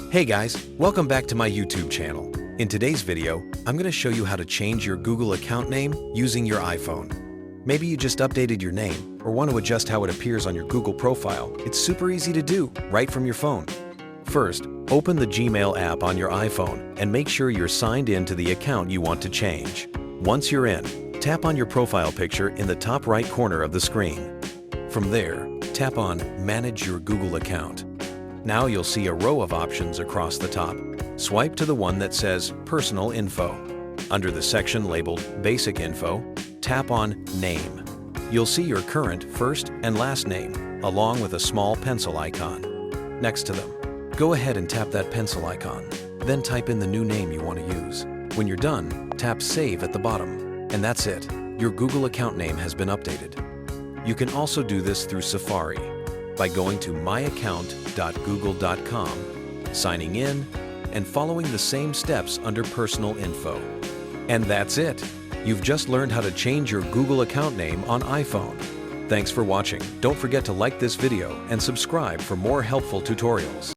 Hey guys, welcome back to my YouTube channel. In today's video, I'm going to show you how to change your Google account name using your iPhone. Maybe you just updated your name or want to adjust how it appears on your Google profile. It's super easy to do, right from your phone. First, open the Gmail app on your iPhone and make sure you're signed in to the account you want to change. Once you're in, tap on your profile picture in the top right corner of the screen. From there, tap on Manage Your Google Account. Now you'll see a row of options across the top. Swipe to the one that says Personal Info. Under the section labeled Basic Info, tap on Name. You'll see your current first and last name, along with a small pencil icon. Next to them, go ahead and tap that pencil icon. Then type in the new name you want to use. When you're done, tap Save at the bottom. And that's it. Your Google account name has been updated. You can also do this through Safari by going to myaccount.google.com, signing in, and following the same steps under Personal Info. And that's it! You've just learned how to change your Google account name on iPhone. Thanks for watching. Don't forget to like this video and subscribe for more helpful tutorials.